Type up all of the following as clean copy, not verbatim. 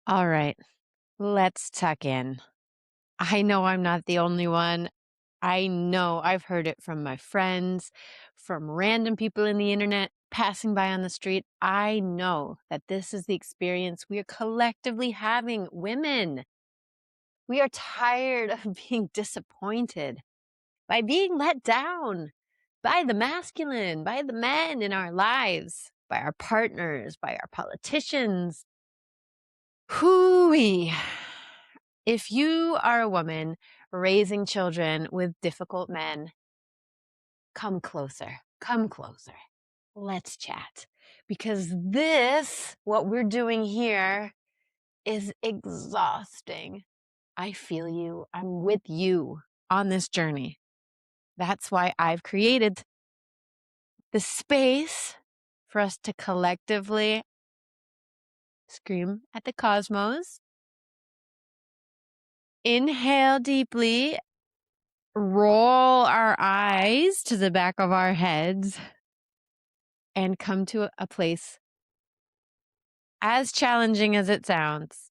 All right, let's tuck in. I know I'm not the only one. I know I've heard it from my friends, from random people in the internet, passing by on the street. I know that this is the experience we are collectively having. Women, we are tired of being disappointed, by being let down by the masculine, by the men in our lives, by our partners, by our politicians. Hooey. If you are a woman raising children with difficult men, come closer. Come closer. Let's chat. Because this, what we're doing here, is exhausting. I feel you. I'm with you on this journey. That's why I've created the space for us to collectively scream at the cosmos, inhale deeply, roll our eyes to the back of our heads, and come to a place as challenging as it sounds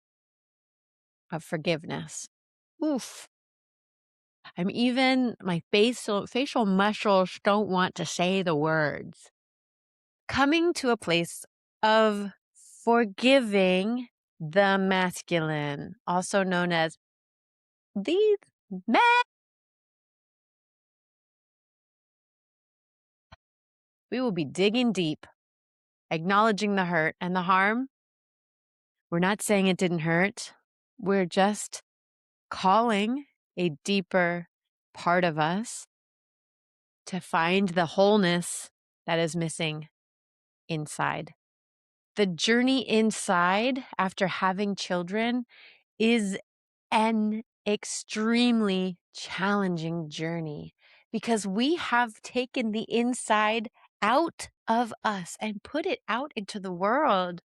of forgiveness. Oof. My facial muscles don't want to say the words. Coming to a place of forgiving the masculine, also known as these men. We will be digging deep, acknowledging the hurt and the harm. We're not saying it didn't hurt. We're just calling a deeper part of us to find the wholeness that is missing inside. The journey inside after having children is an extremely challenging journey because we have taken the inside out of us and put it out into the world.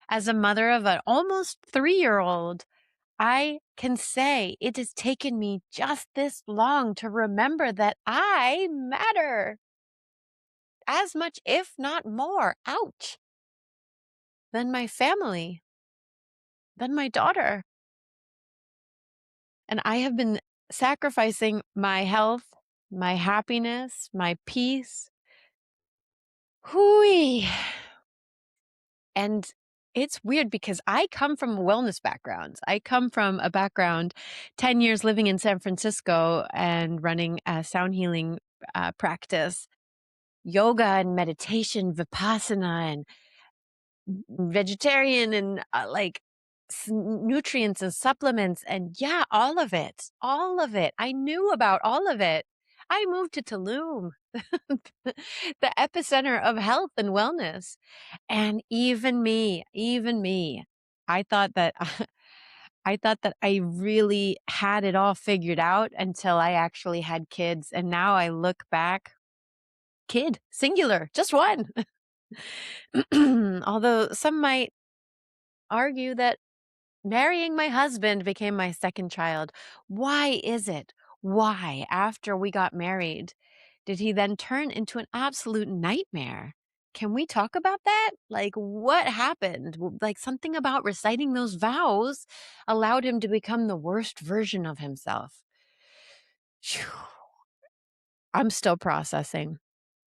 As a mother of an almost 3-year-old, I can say it has taken me just this long to remember that I matter as much, if not more, ouch, than my family, than my daughter. And I have been sacrificing my health, my happiness, my peace. Hooey. And it's weird because I come from a wellness background. I come from a background, 10 years living in San Francisco and running a sound healing practice, yoga and meditation, Vipassana, and vegetarian and nutrients and supplements. And yeah, all of it, all of it. I knew about all of it. I moved to Tulum, the epicenter of health and wellness. And even me, I thought that I thought that I really had it all figured out until I actually had kids. And now I look back, kid, singular, just one. Although some might argue that marrying my husband became my second child. Why is it? Why, after we got married, did he then turn into an absolute nightmare? Can we talk about that? Like, what happened? Like, something about reciting those vows allowed him to become the worst version of himself. Phew. I'm still processing,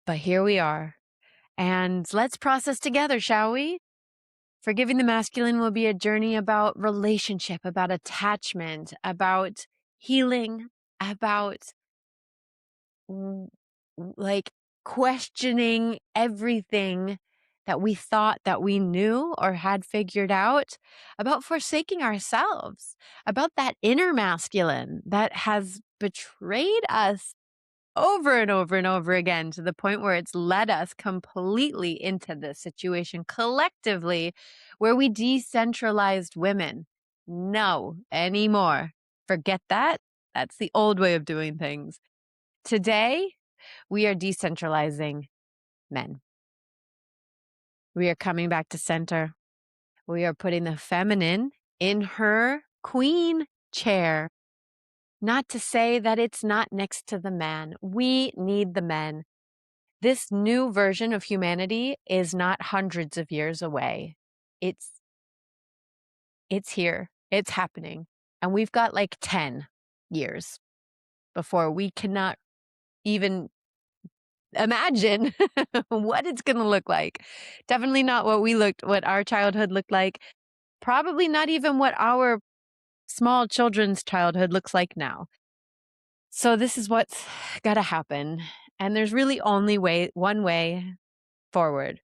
but here we are. And let's process together, shall we? Forgiving the masculine will be a journey about relationship, about attachment, about healing, about like questioning everything that we thought that we knew or had figured out, about forsaking ourselves, about that inner masculine that has betrayed us over and over and over again to the point where it's led us completely into this situation collectively where we decentralized women. No anymore. Forget that. That's the old way of doing things. Today, we are decentralizing men. We are coming back to center. We are putting the feminine in her queen chair. Not to say that it's not next to the man. We need the men. This new version of humanity is not hundreds of years away. It's It's here. It's happening. And we've got like 10 years before we cannot even imagine what it's gonna look like. Definitely not what our childhood looked like. Probably not even what our small children's childhood looks like now. So this is what's gotta happen. And there's really only one way forward.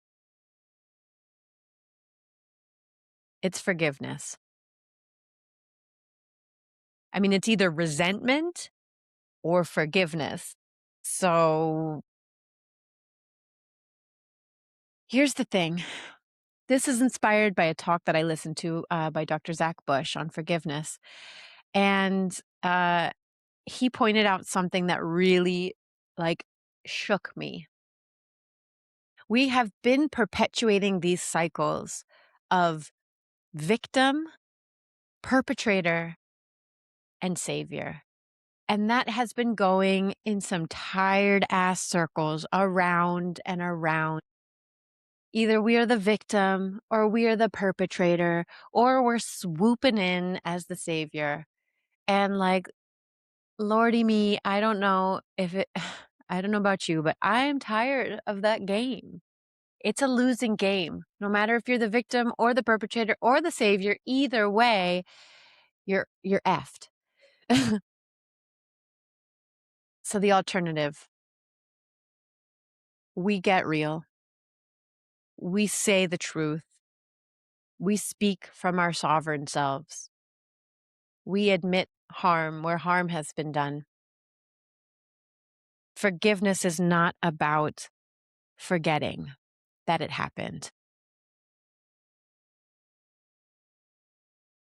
It's forgiveness. I mean, it's either resentment or forgiveness. So here's the thing. This is inspired by a talk that I listened to by Dr. Zach Bush on forgiveness. And he pointed out something that really like shook me. We have been perpetuating these cycles of victim, perpetrator, and savior. And that has been going in some tired ass circles around and around. Either we are the victim or we are the perpetrator or we're swooping in as the savior. And like, lordy me, I don't know if it, I don't know about you, but I am tired of that game. It's a losing game. No matter if you're the victim or the perpetrator or the savior, either way, you're effed. So the alternative, we get real. We say the truth. We speak from our sovereign selves. We admit harm where harm has been done. Forgiveness is not about forgetting that it happened.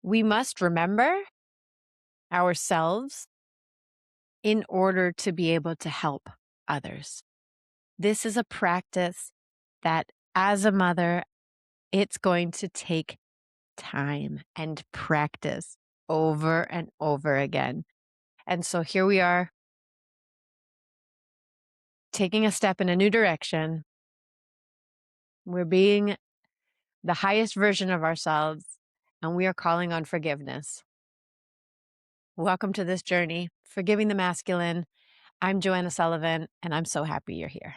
We must remember ourselves in order to be able to help others. This is a practice that, as a mother, it's going to take time and practice over and over again. And so here we are, taking a step in a new direction. We're being the highest version of ourselves, and we are calling on forgiveness. Welcome to this journey, Forgiving the Masculine. I'm Joanna Sullivan, and I'm so happy you're here.